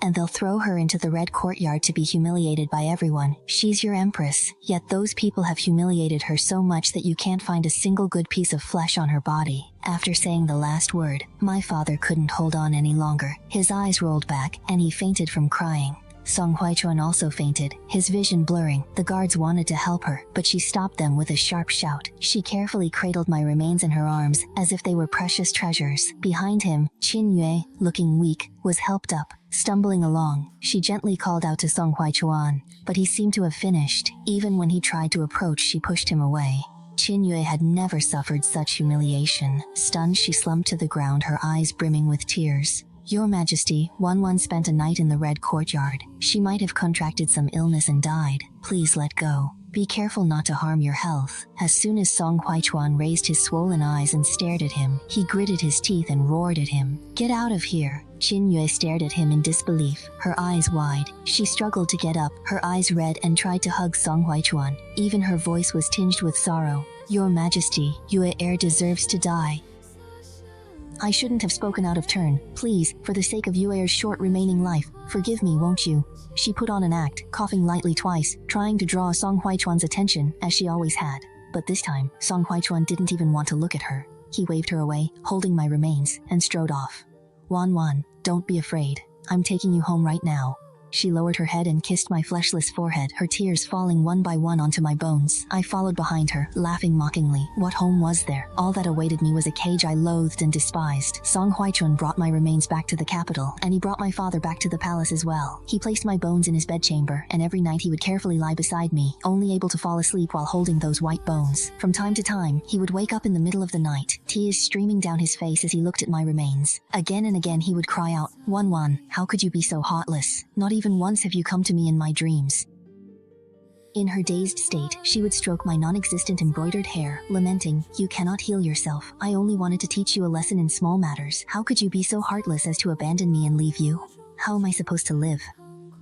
and they'll throw her into the red courtyard to be humiliated by everyone. She's your empress, yet those people have humiliated her so much that you can't find a single good piece of flesh on her body. After saying the last word, my father couldn't hold on any longer. His eyes rolled back, and he fainted from crying. Song Huaichuan also fainted, his vision blurring. The guards wanted to help her, but she stopped them with a sharp shout. She carefully cradled my remains in her arms, as if they were precious treasures. Behind him, Qin Yue, looking weak, was helped up. Stumbling along, she gently called out to Song Huaichuan, but he seemed to have finished. Even when he tried to approach, she pushed him away. Qin Yue had never suffered such humiliation. Stunned, she slumped to the ground, her eyes brimming with tears. Your Majesty, Wan spent a night in the red courtyard. She might have contracted some illness and died. Please let go. Be careful not to harm your health. As soon as Song Huaichuan raised his swollen eyes and stared at him, he gritted his teeth and roared at him. Get out of here. Qin Yue stared at him in disbelief, her eyes wide. She struggled to get up, her eyes red, and tried to hug Song Huaichuan. Even her voice was tinged with sorrow. Your Majesty, Yue heir deserves to die. I shouldn't have spoken out of turn. Please, for the sake of Yue heir's short remaining life, forgive me, won't you? She put on an act, coughing lightly twice, trying to draw Song Huaichuan's attention, as she always had. But this time, Song Huaichuan didn't even want to look at her. He waved her away, holding my remains, and strode off. Wan, don't be afraid. I'm taking you home right now. She lowered her head and kissed my fleshless forehead, her tears falling one by one onto my bones. I followed behind her, laughing mockingly. What home was there? All that awaited me was a cage I loathed and despised. Song Huaichuan brought my remains back to the capital, and he brought my father back to the palace as well. He placed my bones in his bedchamber, and every night he would carefully lie beside me, only able to fall asleep while holding those white bones. From time to time, he would wake up in the middle of the night, tears streaming down his face as he looked at my remains. Again and again he would cry out, Wan, how could you be so heartless? Not even once have you come to me in my dreams. In her dazed state, she would stroke my non-existent embroidered hair, lamenting, You cannot heal yourself. I only wanted to teach you a lesson in small matters. How could you be so heartless as to abandon me and leave you? How am I supposed to live?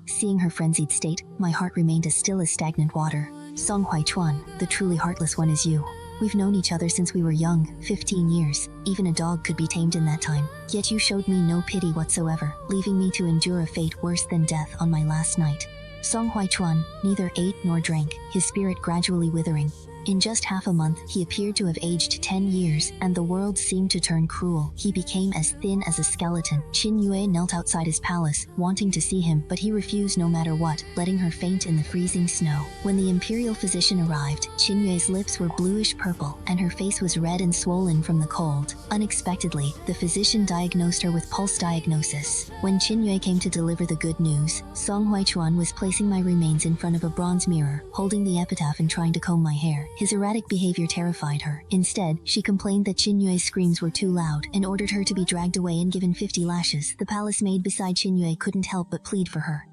Seeing her frenzied state, my heart remained as still as stagnant water. Song Huaichuan, the truly heartless one is you. We've known each other since we were young, 15 years. Even a dog could be tamed in that time. Yet you showed me no pity whatsoever, leaving me to endure a fate worse than death on my last night. Song Huaichuan neither ate nor drank, his spirit gradually withering. In just half a month, he appeared to have aged 10 years, and the world seemed to turn cruel. He became as thin as a skeleton. Qin Yue knelt outside his palace, wanting to see him, but he refused no matter what, letting her faint in the freezing snow. When the imperial physician arrived, Qin Yue's lips were bluish purple, and her face was red and swollen from the cold. Unexpectedly, the physician diagnosed her with pulse diagnosis. When Qin Yue came to deliver the good news, Song Huaichuan was placing my remains in front of a bronze mirror, holding the epitaph and trying to comb my hair. His erratic behavior terrified her. Instead, she complained that Qin Yue's screams were too loud and ordered her to be dragged away and given 50 lashes. The palace maid beside Qin Yue couldn't help but plead for her.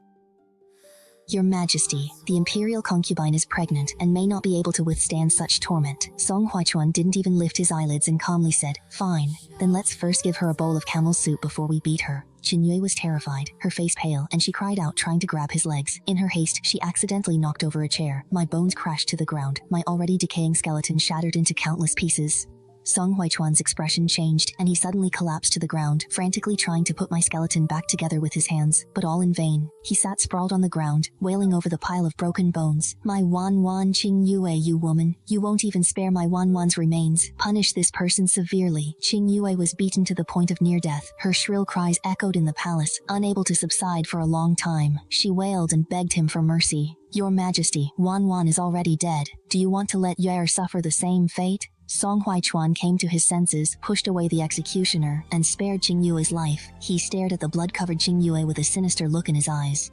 Your Majesty, the imperial concubine is pregnant and may not be able to withstand such torment. Song Huaichuan didn't even lift his eyelids and calmly said, Fine, then let's first give her a bowl of camel soup before we beat her. Qin Yue was terrified, her face pale, and she cried out trying to grab his legs. In her haste, she accidentally knocked over a chair. My bones crashed to the ground, my already decaying skeleton shattered into countless pieces. Song Huaichuan's expression changed, and he suddenly collapsed to the ground, frantically trying to put my skeleton back together with his hands, but all in vain. He sat sprawled on the ground, wailing over the pile of broken bones. My Wan Qing Yue, you woman, you won't even spare my Wan's remains. Punish this person severely. Qing Yue was beaten to the point of near death. Her shrill cries echoed in the palace, unable to subside for a long time. She wailed and begged him for mercy. Your Majesty, Wan is already dead. Do you want to let Yue suffer the same fate? Song Huaichuan came to his senses, pushed away the executioner, and spared Qing Yue's life. He stared at the blood-covered Qing Yue with a sinister look in his eyes.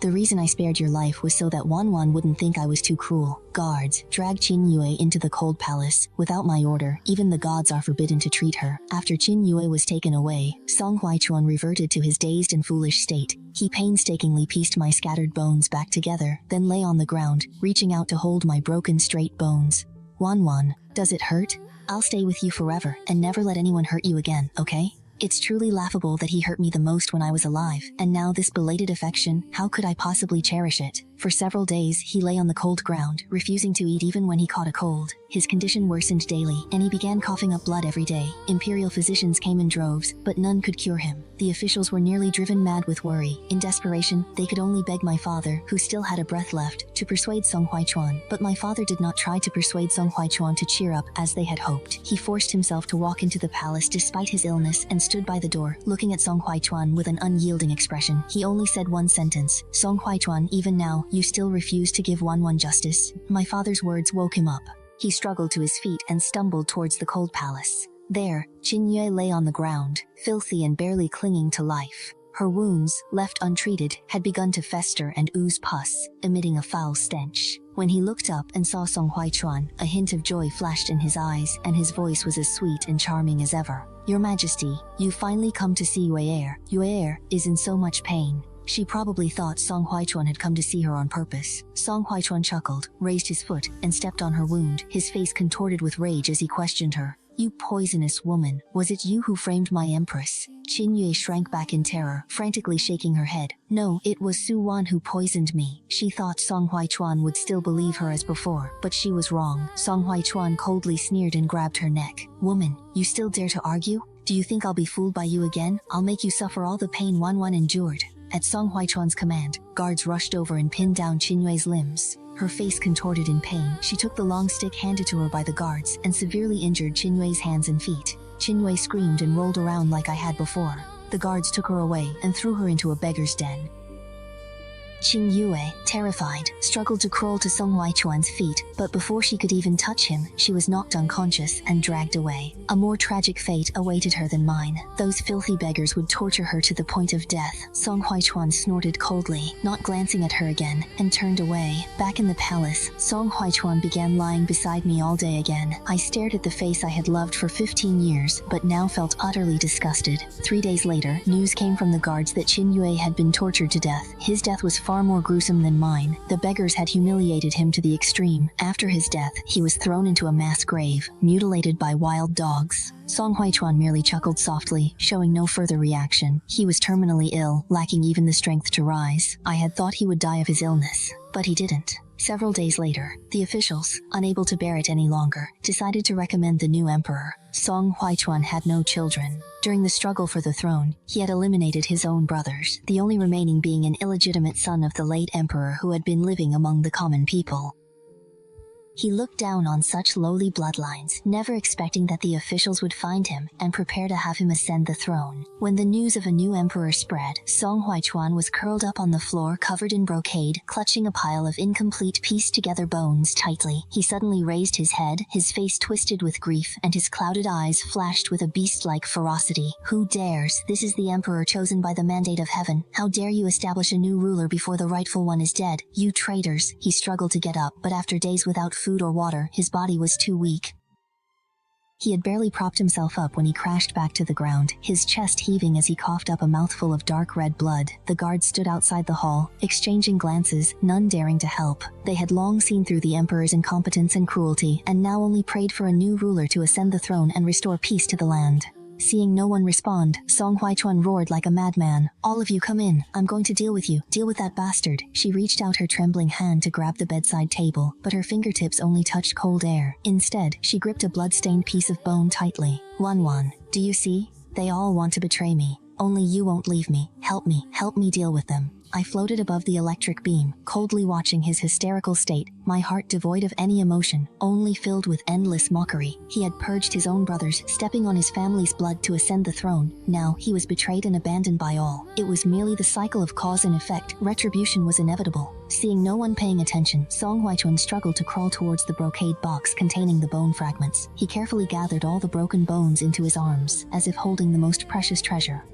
The reason I spared your life was so that Wan wouldn't think I was too cruel. Guards, drag Qin Yue into the cold palace. Without my order, even the gods are forbidden to treat her. After Qin Yue was taken away, Song Huaichuan reverted to his dazed and foolish state. He painstakingly pieced my scattered bones back together, then lay on the ground, reaching out to hold my broken straight bones. Wan, does it hurt? I'll stay with you forever, and never let anyone hurt you again, okay? It's truly laughable that he hurt me the most when I was alive, and now this belated affection, how could I possibly cherish it? For several days, he lay on the cold ground, refusing to eat even when he caught a cold. His condition worsened daily, and he began coughing up blood every day. Imperial physicians came in droves, but none could cure him. The officials were nearly driven mad with worry. In desperation, they could only beg my father, who still had a breath left, to persuade Song Huaichuan. But my father did not try to persuade Song Huaichuan to cheer up, as they had hoped. He forced himself to walk into the palace despite his illness and stood by the door, looking at Song Huaichuan with an unyielding expression. He only said one sentence, "Song Huaichuan, even now, you still refuse to give Wanwan justice." My father's words woke him up. He struggled to his feet and stumbled towards the cold palace. There, Qin Yue lay on the ground, filthy and barely clinging to life. Her wounds, left untreated, had begun to fester and ooze pus, emitting a foul stench. When he looked up and saw Song Huaichuan, a hint of joy flashed in his eyes, and his voice was as sweet and charming as ever. "Your Majesty, you finally come to see Yue. Yue is in so much pain." She probably thought Song Huaichuan had come to see her on purpose. Song Huaichuan chuckled, raised his foot, and stepped on her wound, his face contorted with rage as he questioned her. "You poisonous woman, was it you who framed my empress?" Qin Yue shrank back in terror, frantically shaking her head. "No, it was Su Wan who poisoned me." She thought Song Huaichuan would still believe her as before, but she was wrong. Song Huaichuan coldly sneered and grabbed her neck. "Woman, you still dare to argue? Do you think I'll be fooled by you again? I'll make you suffer all the pain Wanwan endured." At Song Huaichuan's command, guards rushed over and pinned down Qin Yue's limbs. Her face contorted in pain, she took the long stick handed to her by the guards and severely injured Qin Yue's hands and feet. Qin Yue screamed and rolled around like I had before. The guards took her away and threw her into a beggar's den. Qin Yue, terrified, struggled to crawl to Song Huaichuan's feet, but before she could even touch him, she was knocked unconscious and dragged away. A more tragic fate awaited her than mine. Those filthy beggars would torture her to the point of death. Song Huaichuan snorted coldly, not glancing at her again, and turned away. Back in the palace, Song Huaichuan began lying beside me all day again. I stared at the face I had loved for 15 years, but now felt utterly disgusted. 3 days later, news came from the guards that Qin Yue had been tortured to death. His death was far more gruesome than mine. The beggars had humiliated him to the extreme. After his death, he was thrown into a mass grave, mutilated by wild dogs. Song Huaichuan merely chuckled softly, showing no further reaction. He was terminally ill, lacking even the strength to rise. I had thought he would die of his illness, but he didn't. Several days later, the officials, unable to bear it any longer, decided to recommend the new emperor. Song Huaichuan had no children. During the struggle for the throne, he had eliminated his own brothers, the only remaining being an illegitimate son of the late emperor who had been living among the common people. He looked down on such lowly bloodlines, never expecting that the officials would find him and prepare to have him ascend the throne. When the news of a new emperor spread, Song Huaichuan was curled up on the floor covered in brocade, clutching a pile of incomplete pieced-together bones tightly. He suddenly raised his head, his face twisted with grief, and his clouded eyes flashed with a beast-like ferocity. "Who dares? This is the emperor chosen by the mandate of heaven. How dare you establish a new ruler before the rightful one is dead? You traitors!" He struggled to get up, but after days without food or water, his body was too weak. He had barely propped himself up when he crashed back to the ground, his chest heaving as he coughed up a mouthful of dark red blood. The guards stood outside the hall, exchanging glances, none daring to help. They had long seen through the emperor's incompetence and cruelty, and now only prayed for a new ruler to ascend the throne and restore peace to the land. Seeing no one respond, Song Huaichuan roared like a madman. "All of you come in. I'm going to deal with you. Deal with that bastard." She reached out her trembling hand to grab the bedside table, but her fingertips only touched cold air. Instead, she gripped a blood-stained piece of bone tightly. "Wanwan, do you see? They all want to betray me. Only you won't leave me. Help me deal with them." I floated above the electric beam, coldly watching his hysterical state, my heart devoid of any emotion, only filled with endless mockery. He had purged his own brothers, stepping on his family's blood to ascend the throne. Now, he was betrayed and abandoned by all. It was merely the cycle of cause and effect. Retribution was inevitable. Seeing no one paying attention, Song Huaichuan struggled to crawl towards the brocade box containing the bone fragments. He carefully gathered all the broken bones into his arms, as if holding the most precious treasure.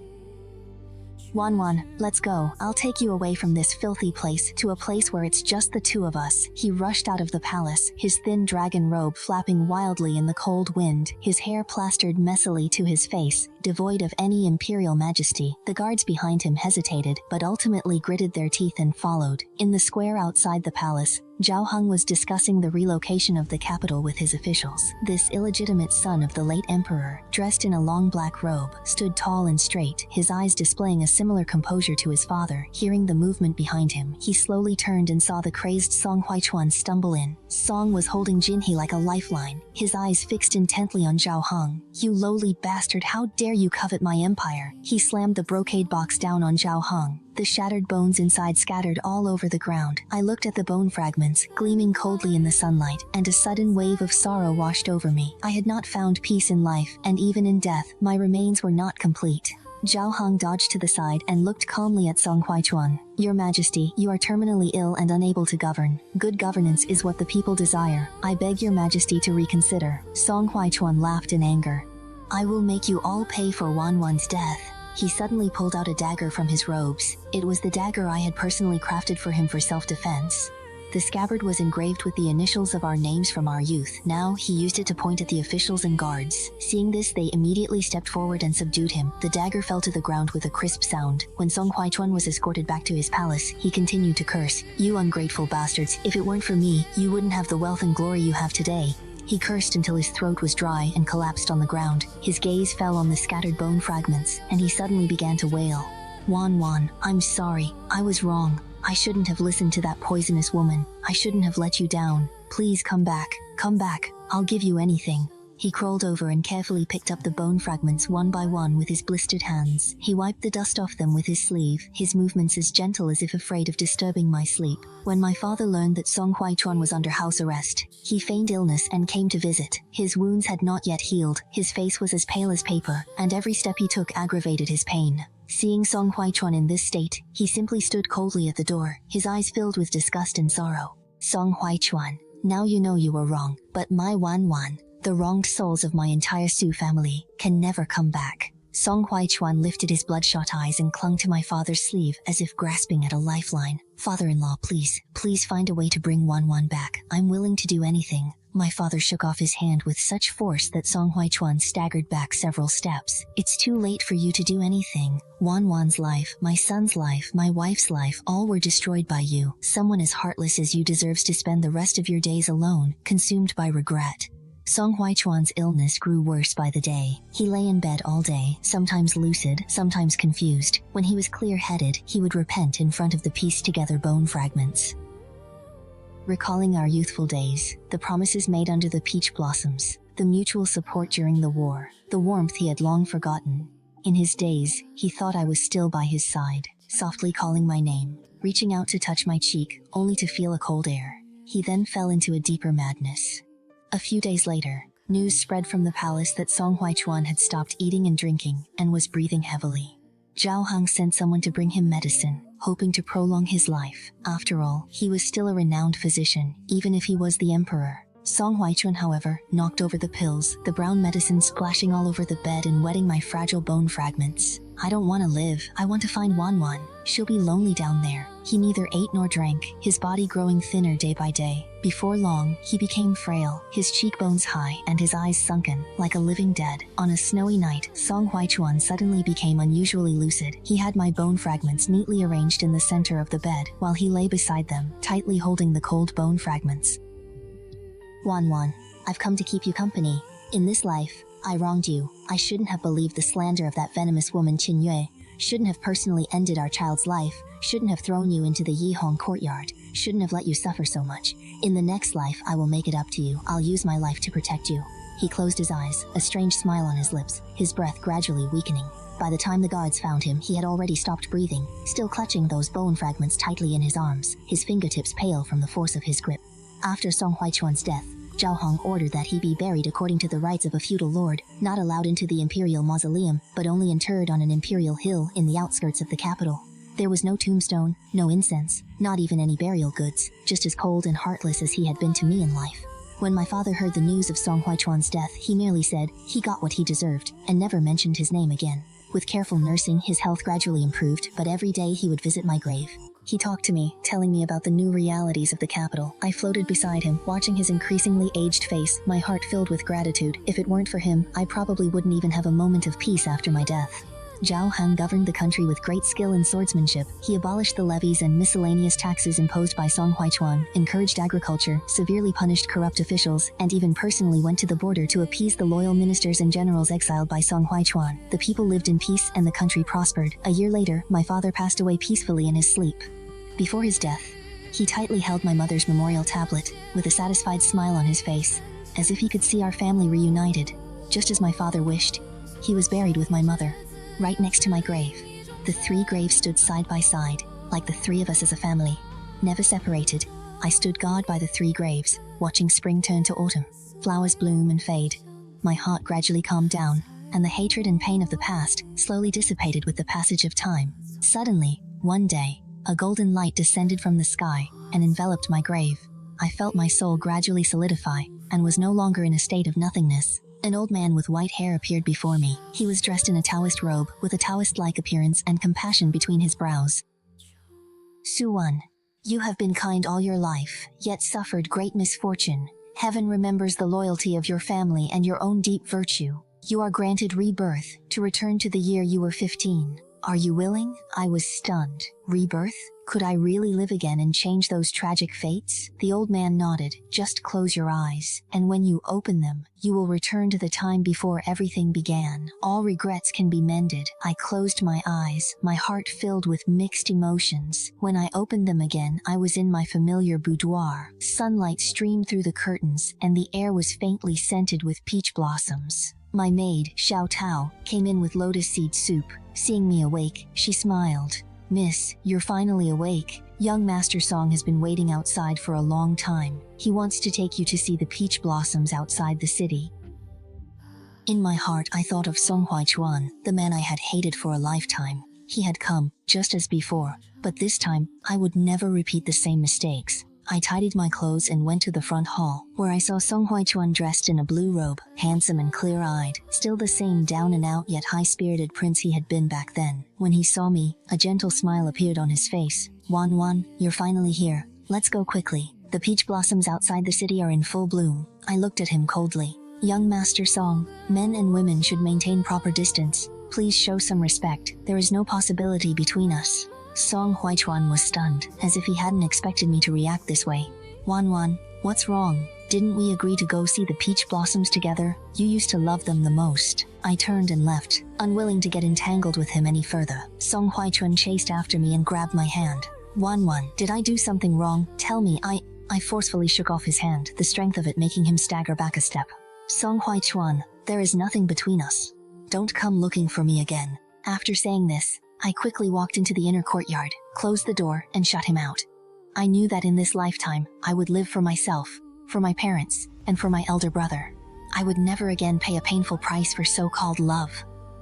"Wanwan, let's go. I'll take you away from this filthy place to a place where it's just the two of us." He rushed out of the palace, his thin dragon robe flapping wildly in the cold wind, his hair plastered messily to his face, devoid of any imperial majesty. The guards behind him hesitated, but ultimately gritted their teeth and followed. In the square outside the palace, Zhao Heng was discussing the relocation of the capital with his officials. This illegitimate son of the late emperor, dressed in a long black robe, stood tall and straight, his eyes displaying a similar composure to his father. Hearing the movement behind him, he slowly turned and saw the crazed Song Huaichuan stumble in. Song was holding Jinhe like a lifeline, his eyes fixed intently on Zhao Heng. "You lowly bastard, how dare you covet my empire?" He slammed the brocade box down on Zhao Heng. The shattered bones inside scattered all over the ground. I looked at the bone fragments, gleaming coldly in the sunlight, and a sudden wave of sorrow washed over me. I had not found peace in life, and even in death, my remains were not complete. Zhao Heng dodged to the side and looked calmly at Song Huaichuan. "Your Majesty, you are terminally ill and unable to govern. Good governance is what the people desire. I beg your Majesty to reconsider." Song Huaichuan laughed in anger. "I will make you all pay for Wanwan's death." He suddenly pulled out a dagger from his robes. It was the dagger I had personally crafted for him for self-defense. The scabbard was engraved with the initials of our names from our youth. Now, he used it to point at the officials and guards. Seeing this, they immediately stepped forward and subdued him. The dagger fell to the ground with a crisp sound. When Song Huaichuan was escorted back to his palace, he continued to curse. "You ungrateful bastards, if it weren't for me, you wouldn't have the wealth and glory you have today." He cursed until his throat was dry and collapsed on the ground. His gaze fell on the scattered bone fragments, and he suddenly began to wail. "Wanwan, I'm sorry. I was wrong. I shouldn't have listened to that poisonous woman. I shouldn't have let you down. Please come back. Come back. I'll give you anything." He crawled over and carefully picked up the bone fragments one by one with his blistered hands. He wiped the dust off them with his sleeve, his movements as gentle as if afraid of disturbing my sleep. When my father learned that Song Huaichuan was under house arrest, he feigned illness and came to visit. His wounds had not yet healed, his face was as pale as paper, and every step he took aggravated his pain. Seeing Song Huaichuan in this state, he simply stood coldly at the door, his eyes filled with disgust and sorrow. "Song Huaichuan, now you know you were wrong, but my Wanwan, the wronged souls of my entire Su family, can never come back." Song Huaichuan lifted his bloodshot eyes and clung to my father's sleeve as if grasping at a lifeline. "Father-in-law, please find a way to bring Wanwan back. I'm willing to do anything." My father shook off his hand with such force that Song Huaichuan staggered back several steps. "It's too late for you to do anything. Wanwan's life, my son's life, my wife's life, all were destroyed by you. Someone as heartless as you deserves to spend the rest of your days alone, consumed by regret." Song Huaichuan's illness grew worse by the day. He lay in bed all day, sometimes lucid, sometimes confused. When he was clear-headed, he would repent in front of the pieced-together bone fragments. Recalling our youthful days, the promises made under the peach blossoms, the mutual support during the war, the warmth he had long forgotten. In his days, he thought I was still by his side, softly calling my name, reaching out to touch my cheek, only to feel a cold air. He then fell into a deeper madness. A few days later, news spread from the palace that Song Huaichuan had stopped eating and drinking, and was breathing heavily. Zhao Heng sent someone to bring him medicine, hoping to prolong his life. After all, he was still a renowned physician, even if he was the emperor. Song Huaichuan, however, knocked over the pills, the brown medicine splashing all over the bed and wetting my fragile bone fragments. "I don't want to live. I want to find Wanwan. She'll be lonely down there." He neither ate nor drank, his body growing thinner day by day. Before long, he became frail, his cheekbones high and his eyes sunken, like a living dead. On a snowy night, Song Huaichuan suddenly became unusually lucid. He had my bone fragments neatly arranged in the center of the bed, while he lay beside them, tightly holding the cold bone fragments. "Wanwan, I've come to keep you company. In this life, I wronged you. I shouldn't have believed the slander of that venomous woman Qin Yue. Shouldn't have personally ended our child's life. Shouldn't have thrown you into the Yihong courtyard. Shouldn't have let you suffer so much. In the next life, I will make it up to you. I'll use my life to protect you." He closed his eyes, a strange smile on his lips, his breath gradually weakening. By the time the guards found him, he had already stopped breathing, still clutching those bone fragments tightly in his arms, his fingertips pale from the force of his grip. After Song Huaichuan's death, Zhao Heng ordered that he be buried according to the rites of a feudal lord, not allowed into the imperial mausoleum, but only interred on an imperial hill in the outskirts of the capital. There was no tombstone, no incense, not even any burial goods, just as cold and heartless as he had been to me in life. When my father heard the news of Song Huaichuan's death, he merely said he got what he deserved, and never mentioned his name again. With careful nursing, his health gradually improved, but every day he would visit my grave. He talked to me, telling me about the new realities of the capital. I floated beside him, watching his increasingly aged face, my heart filled with gratitude. If it weren't for him, I probably wouldn't even have a moment of peace after my death. Zhao Han governed the country with great skill in swordsmanship. He abolished the levies and miscellaneous taxes imposed by Song Huaichuan, encouraged agriculture, severely punished corrupt officials, and even personally went to the border to appease the loyal ministers and generals exiled by Song Huaichuan. The people lived in peace and the country prospered. A year later, my father passed away peacefully in his sleep. Before his death, he tightly held my mother's memorial tablet, with a satisfied smile on his face, as if he could see our family reunited, just as my father wished. He was buried with my mother, right next to my grave. The three graves stood side by side, like the three of us as a family, never separated. I stood guard by the three graves, watching spring turn to autumn, flowers bloom and fade. My heart gradually calmed down, and the hatred and pain of the past slowly dissipated with the passage of time. Suddenly, one day, a golden light descended from the sky and enveloped my grave. I felt my soul gradually solidify, and was no longer in a state of nothingness. An old man with white hair appeared before me. He was dressed in a Taoist robe, with a Taoist-like appearance and compassion between his brows. Suwan, you have been kind all your life, yet suffered great misfortune. Heaven remembers the loyalty of your family and your own deep virtue. You are granted rebirth, to return to the year you were 15. Are you willing? I was stunned. Rebirth? Could I really live again and change those tragic fates? The old man nodded. Just close your eyes, and when you open them, you will return to the time before everything began. All regrets can be mended. I closed my eyes, my heart filled with mixed emotions. When I opened them again, I was in my familiar boudoir. Sunlight streamed through the curtains, and the air was faintly scented with peach blossoms. My maid, Xiao Tao, came in with lotus seed soup. Seeing me awake, she smiled. Miss, you're finally awake. Young Master Song has been waiting outside for a long time. He wants to take you to see the peach blossoms outside the city. In my heart, I thought of Song Huaichuan, the man I had hated for a lifetime. He had come, just as before, but this time, I would never repeat the same mistakes. I tidied my clothes and went to the front hall, where I saw Song Huaichuan dressed in a blue robe, handsome and clear-eyed, still the same down-and-out yet high-spirited prince he had been back then. When he saw me, a gentle smile appeared on his face. Wan, you're finally here. Let's go quickly. The peach blossoms outside the city are in full bloom. I looked at him coldly. Young Master Song, men and women should maintain proper distance. Please show some respect. There is no possibility between us. Song Huaichuan was stunned, as if he hadn't expected me to react this way. Wan, what's wrong? Didn't we agree to go see the peach blossoms together? You used to love them the most. I turned and left, unwilling to get entangled with him any further. Song Huaichuan chased after me and grabbed my hand. Wan, did I do something wrong? Tell me. I forcefully shook off his hand, the strength of it making him stagger back a step. Song Huaichuan, there is nothing between us. Don't come looking for me again. After saying this, I quickly walked into the inner courtyard, closed the door, and shut him out. I knew that in this lifetime, I would live for myself, for my parents, and for my elder brother. I would never again pay a painful price for so-called love.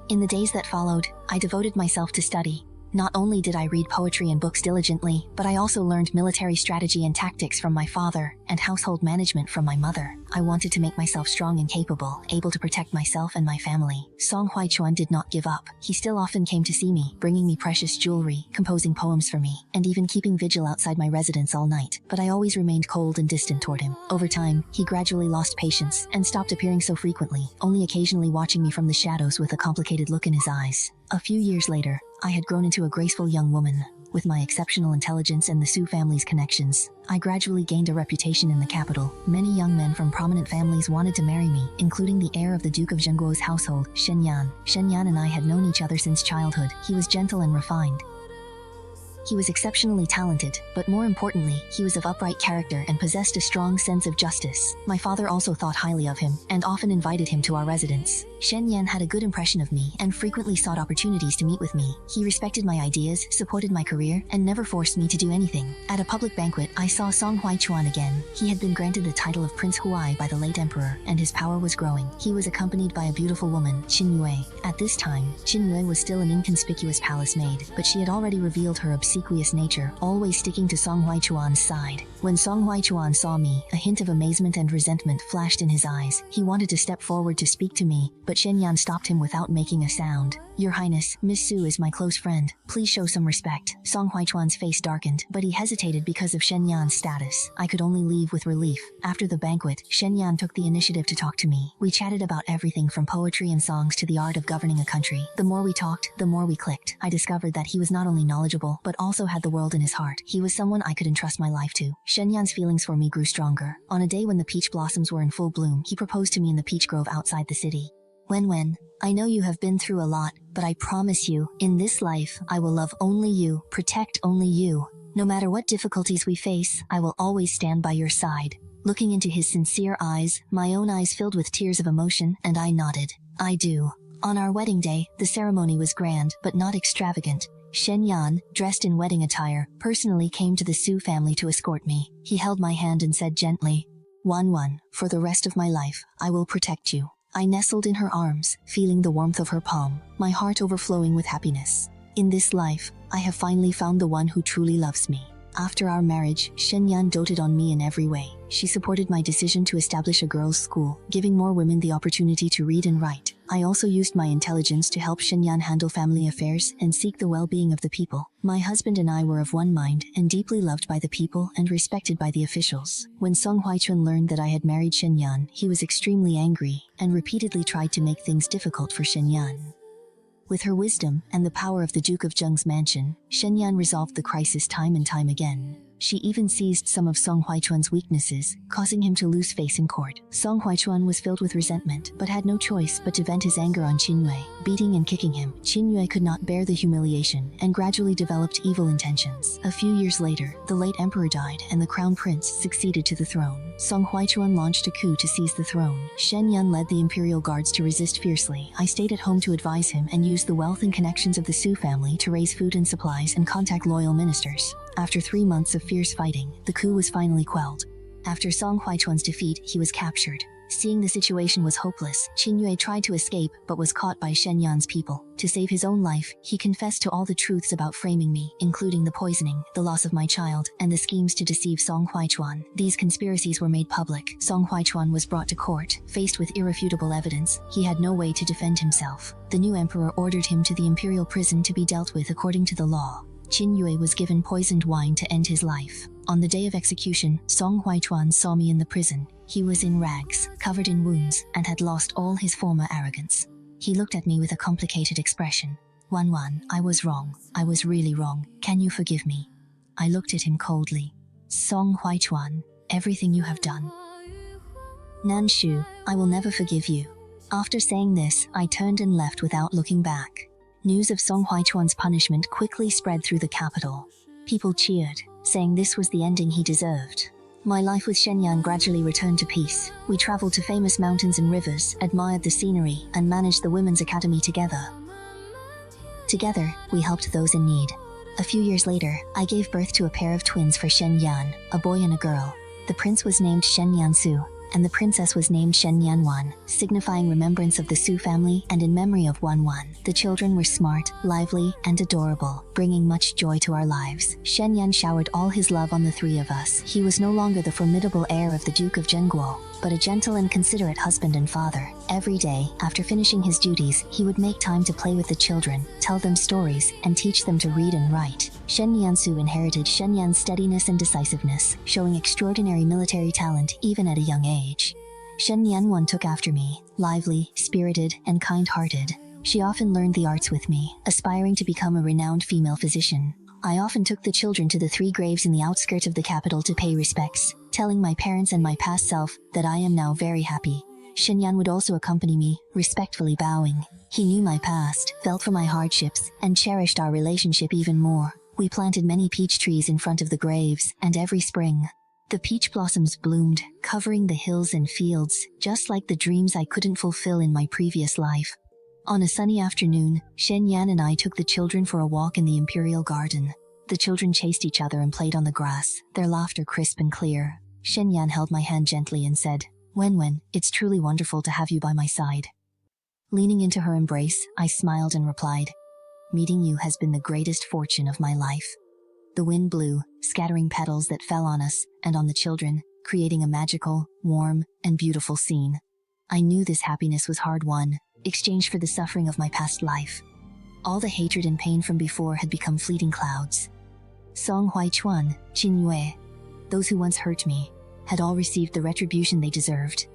In the days that followed, I devoted myself to study. Not only did I read poetry and books diligently, but I also learned military strategy and tactics from my father, and household management from my mother. I wanted to make myself strong and capable, able to protect myself and my family. Song Huaichuan did not give up. He still often came to see me, bringing me precious jewelry, composing poems for me, and even keeping vigil outside my residence all night. But I always remained cold and distant toward him. Over time, he gradually lost patience, and stopped appearing so frequently, only occasionally watching me from the shadows with a complicated look in his eyes. A few years later, I had grown into a graceful young woman. With my exceptional intelligence and the Su family's connections, I gradually gained a reputation in the capital. Many young men from prominent families wanted to marry me, including the heir of the Duke of Zhengguo's household, Shen Yan. Shen Yan and I had known each other since childhood. He was gentle and refined. He was exceptionally talented, but more importantly, he was of upright character and possessed a strong sense of justice. My father also thought highly of him, and often invited him to our residence. Shen Yan had a good impression of me, and frequently sought opportunities to meet with me. He respected my ideas, supported my career, and never forced me to do anything. At a public banquet, I saw Song Huaichuan again. He had been granted the title of Prince Huai by the late emperor, and his power was growing. He was accompanied by a beautiful woman, Qin Yue. At this time, Qin Yue was still an inconspicuous palace maid, but she had already revealed her obsequious nature, always sticking to Song Huaichuan's side. When Song Huaichuan saw me, a hint of amazement and resentment flashed in his eyes. He wanted to step forward to speak to me, but Shen Yan stopped him without making a sound. Your Highness, Miss Su is my close friend. Please show some respect. Song Huaichuan's face darkened, but he hesitated because of Shen Yan's status. I could only leave with relief. After the banquet, Shen Yan took the initiative to talk to me. We chatted about everything from poetry and songs to the art of governing a country. The more we talked, the more we clicked. I discovered that he was not only knowledgeable, but also had the world in his heart. He was someone I could entrust my life to. Shen Yan's feelings for me grew stronger. On a day when the peach blossoms were in full bloom, he proposed to me in the peach grove outside the city. Wen, I know you have been through a lot, but I promise you, in this life, I will love only you, protect only you. No matter what difficulties we face, I will always stand by your side. Looking into his sincere eyes, my own eyes filled with tears of emotion, and I nodded. I do. On our wedding day, the ceremony was grand, but not extravagant. Shen Yan, dressed in wedding attire, personally came to the Su family to escort me. He held my hand and said gently, Wan, for the rest of my life, I will protect you. I nestled in her arms, feeling the warmth of her palm, my heart overflowing with happiness. In this life, I have finally found the one who truly loves me. After our marriage, Shen Yan doted on me in every way. She supported my decision to establish a girls' school, giving more women the opportunity to read and write. I also used my intelligence to help Shen Yan handle family affairs and seek the well-being of the people. My husband and I were of one mind and deeply loved by the people and respected by the officials. When Song Huaichuan learned that I had married Shen Yan, he was extremely angry and repeatedly tried to make things difficult for Shen Yan. With her wisdom and the power of the Duke of Zheng's mansion, Shen Yan resolved the crisis time and time again. She even seized some of Song Huaichuan's weaknesses, causing him to lose face in court. Song Huaichuan was filled with resentment, but had no choice but to vent his anger on Qin Yue, beating and kicking him. Qin Yue could not bear the humiliation and gradually developed evil intentions. A few years later, the late emperor died and the crown prince succeeded to the throne. Song Huaichuan launched a coup to seize the throne. Shen Yan led the imperial guards to resist fiercely. I stayed at home to advise him and used the wealth and connections of the Su family to raise food and supplies and contact loyal ministers. After 3 months of fierce fighting, the coup was finally quelled. After Song Huaichuan's defeat, he was captured. Seeing the situation was hopeless, Qin Yue tried to escape but was caught by Shen Yan's people. To save his own life, he confessed to all the truths about framing me, including the poisoning, the loss of my child, and the schemes to deceive Song Huaichuan. These conspiracies were made public. Song Huaichuan was brought to court. Faced with irrefutable evidence, he had no way to defend himself. The new emperor ordered him to the imperial prison to be dealt with according to the law. Qin Yue was given poisoned wine to end his life. On the day of execution, Song Huaichuan saw me in the prison. He was in rags, covered in wounds, and had lost all his former arrogance. He looked at me with a complicated expression. Wan, I was wrong. I was really wrong. Can you forgive me? I looked at him coldly. Song Huaichuan, everything you have done. Nanshu, I will never forgive you. After saying this, I turned and left without looking back. News of Song Huaichuan's punishment quickly spread through the capital. People cheered, saying this was the ending he deserved. My life with Shen Yan gradually returned to peace. We traveled to famous mountains and rivers, admired the scenery, and managed the Women's Academy together. Together, we helped those in need. A few years later, I gave birth to a pair of twins for Shen Yan, a boy and a girl. The prince was named Shen Yansu, and the princess was named Shen Yanwan, signifying remembrance of the Su family and in memory of Wan. The children were smart, lively, and adorable, bringing much joy to our lives. Shen Yan showered all his love on the three of us. He was no longer the formidable heir of the Duke of Zhengguo, but a gentle and considerate husband and father. Every day, after finishing his duties, he would make time to play with the children, tell them stories, and teach them to read and write. Shen Yansu inherited Shen Yan's steadiness and decisiveness, showing extraordinary military talent even at a young age. Shen Yanwan took after me, lively, spirited, and kind-hearted. She often learned the arts with me, aspiring to become a renowned female physician. I often took the children to the 3 graves in the outskirts of the capital to pay respects, telling my parents and my past self that I am now very happy. Shen Yan would also accompany me, respectfully bowing. He knew my past, felt for my hardships, and cherished our relationship even more. We planted many peach trees in front of the graves, and every spring, the peach blossoms bloomed, covering the hills and fields, just like the dreams I couldn't fulfill in my previous life. On a sunny afternoon, Shen Yan and I took the children for a walk in the imperial garden. The children chased each other and played on the grass, their laughter crisp and clear. Shen Yan held my hand gently and said, Wen, it's truly wonderful to have you by my side. Leaning into her embrace, I smiled and replied, meeting you has been the greatest fortune of my life. The wind blew, scattering petals that fell on us and on the children, creating a magical, warm, and beautiful scene. I knew this happiness was hard-won, exchanged for the suffering of my past life. All the hatred and pain from before had become fleeting clouds. Song Hui Chuan, Jin Yue. Those who once hurt me had all received the retribution they deserved.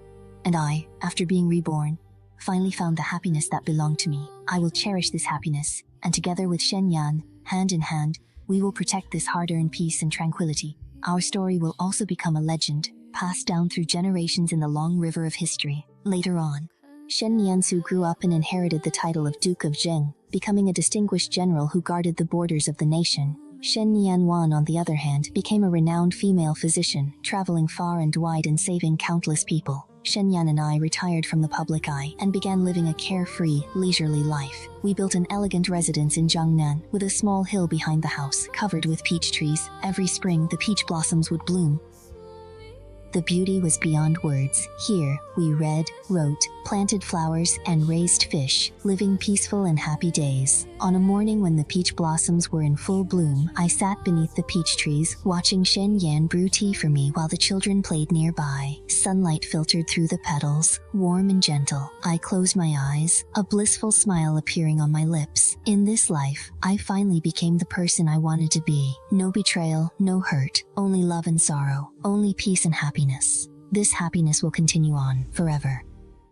And I, after being reborn, finally found the happiness that belonged to me. I will cherish this happiness, and together with Shen Yan, hand in hand, we will protect this hard-earned peace and tranquility. Our story will also become a legend, passed down through generations in the long river of history. Later on, Shen Yansu grew up and inherited the title of Duke of Zheng, becoming a distinguished general who guarded the borders of the nation. Shen Yanwan, on the other hand, became a renowned female physician, traveling far and wide and saving countless people. Shen Yan and I retired from the public eye and began living a carefree, leisurely life. We built an elegant residence in Jiangnan, with a small hill behind the house, covered with peach trees. Every spring, the peach blossoms would bloom. The beauty was beyond words. Here, we read, wrote, planted flowers, and raised fish, living peaceful and happy days. On a morning when the peach blossoms were in full bloom, I sat beneath the peach trees, watching Shen Yan brew tea for me while the children played nearby. Sunlight filtered through the petals, warm and gentle. I closed my eyes, a blissful smile appearing on my lips. In this life, I finally became the person I wanted to be. No betrayal, no hurt, only love and sorrow, only peace and happiness. This happiness will continue on forever.